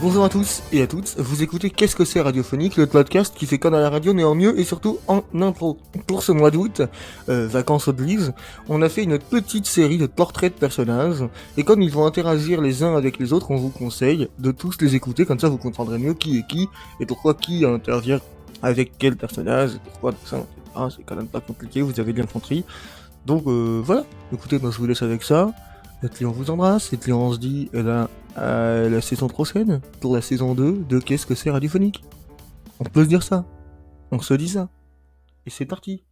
Bonjour à tous et à toutes, vous écoutez Qu'est-ce que c'est radiophonique, le podcast qui fait comme à la radio mais en mieux et surtout en impro. Pour ce mois d'août, vacances oblige, on a fait une petite série de portraits de personnages et comme ils vont interagir les uns avec les autres, on vous conseille de tous les écouter, comme ça vous comprendrez mieux qui est qui et pourquoi qui intervient avec quel personnage et pourquoi tout ça. Ah, c'est quand même pas compliqué, vous avez bien compris. Donc voilà, écoutez, moi je vous laisse avec ça. Et puis on vous embrasse, et puis on se dit à la saison prochaine, pour la saison 2 de Qu'est-ce que c'est radiophonique. On peut se dire ça, on se dit ça, et c'est parti.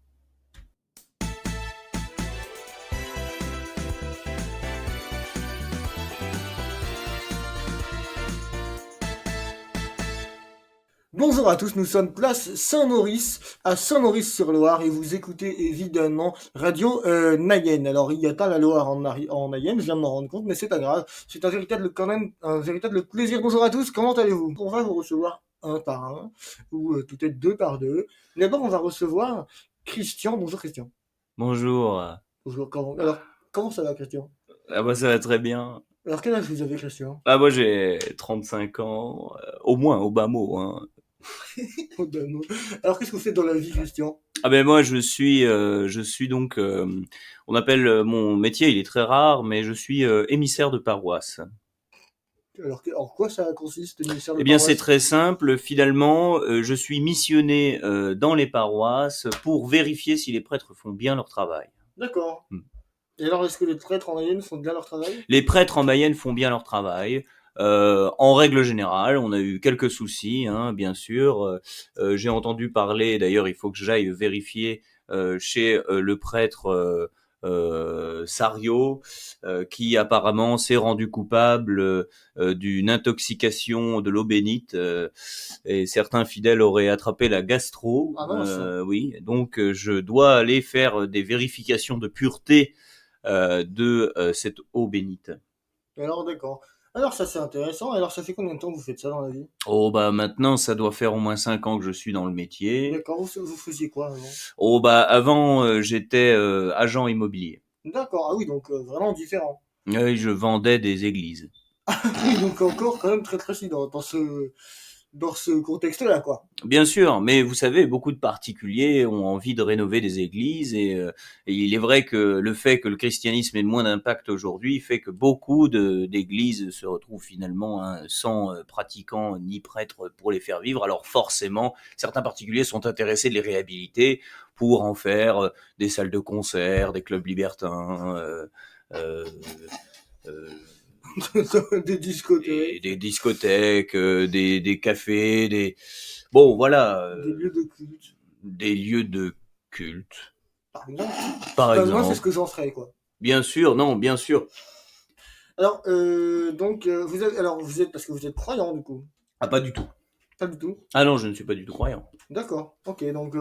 Bonjour à tous, nous sommes place Saint-Maurice, à Saint-Maurice-sur-Loire, et vous écoutez évidemment Radio Nayenne. Alors il n'y a pas la Loire en Nayenne, je viens de m'en rendre compte, mais c'est pas grave, c'est un véritable plaisir. Bonjour à tous, comment allez-vous? On va vous recevoir un par un, ou peut-être deux par deux. D'abord on va recevoir Christian. Bonjour Christian. Bonjour. Bonjour, comment ça va Christian? Ah bah ça va très bien. Alors quel âge vous avez Christian? Ah moi j'ai 35 ans, au moins, au bas mot, hein. Oh, ben, non. Alors qu'est-ce que vous faites dans la vie Christian? Ah ben moi je suis donc, on appelle mon métier, il est très rare, mais je suis émissaire de paroisse. Alors en quoi ça consiste, le ministère de Eh bien c'est paroisse? très simple, finalement, je suis missionné dans les paroisses pour vérifier si les prêtres font bien leur travail. D'accord. Hmm. Et alors, est-ce que les prêtres en Mayenne font bien leur travail? Les prêtres en Mayenne font bien leur travail. En règle générale, on a eu quelques soucis, hein, bien sûr. J'ai entendu parler, d'ailleurs, il faut que j'aille vérifier chez le prêtre Sario, qui apparemment s'est rendu coupable d'une intoxication de l'eau bénite, et certains fidèles auraient attrapé la gastro. Ah mince. Oui, donc je dois aller faire des vérifications de pureté de cette eau bénite. Alors, d'accord. Alors, ça, c'est intéressant. Alors, ça fait combien de temps que vous faites ça dans la vie? Oh bah maintenant ça doit faire au moins 5 ans que je suis dans le métier. D'accord, vous faisiez quoi avant? Oh bah avant j'étais agent immobilier. D'accord, ah oui, donc vraiment différent. Oui, je vendais des églises. Oui, donc encore quand même très précis dans ce contexte-là, quoi. Bien sûr, mais vous savez, beaucoup de particuliers ont envie de rénover des églises et il est vrai que le fait que le christianisme ait moins d'impact aujourd'hui fait que beaucoup d'églises se retrouvent finalement, hein, sans pratiquants ni prêtres pour les faire vivre. Alors forcément, certains particuliers sont intéressés de les réhabiliter pour en faire des salles de concert, des clubs libertins, euh, euh, Des discothèques, des discothèques, des cafés, bon voilà, des lieux de culte, des lieux de culte, par exemple. par Bah, moi, c'est ce exemple. que j'en ferais, quoi. Bien sûr, non, bien sûr. Alors, donc, vous êtes, parce que vous êtes croyant, du coup. Ah, pas du tout. Pas du tout. Ah non, je ne suis pas du tout croyant. D'accord, ok, donc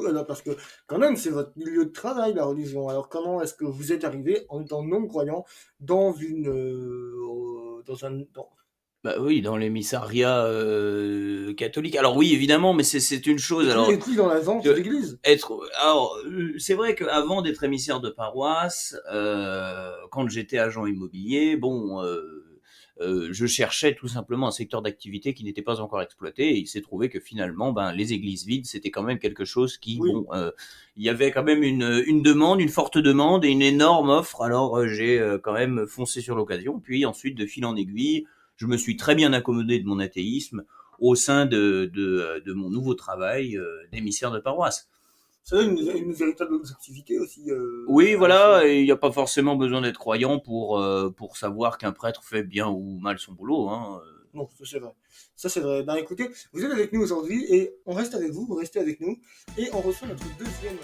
alors, parce que quand même c'est votre milieu de travail la religion. Alors comment est-ce que vous êtes arrivé en étant non croyant dans dans un Bah oui, dans l'émissariat catholique. Alors oui, évidemment, mais c'est une chose. Alors et puis dans la vente que d'église? c'est vrai qu'avant d'être émissaire de paroisse, quand j'étais agent immobilier, bon, je cherchais tout simplement un secteur d'activité qui n'était pas encore exploité, et il s'est trouvé que finalement, ben, les églises vides, c'était quand même quelque chose qui, Oui. bon, il y avait quand même une demande, une forte demande et une énorme offre. Alors j'ai quand même foncé sur l'occasion. Puis ensuite, de fil en aiguille, je me suis très bien accommodé de mon athéisme au sein de mon nouveau travail d'émissaire de paroisse. C'est une véritable objectivité aussi Oui, à voilà, assumer. et il n'y a pas forcément besoin d'être croyant pour savoir qu'un prêtre fait bien ou mal son boulot, hein. Non, ça c'est vrai. Ça c'est vrai. Ben écoutez, vous êtes avec nous aujourd'hui et on reste avec vous, vous restez avec nous et on reçoit notre deuxième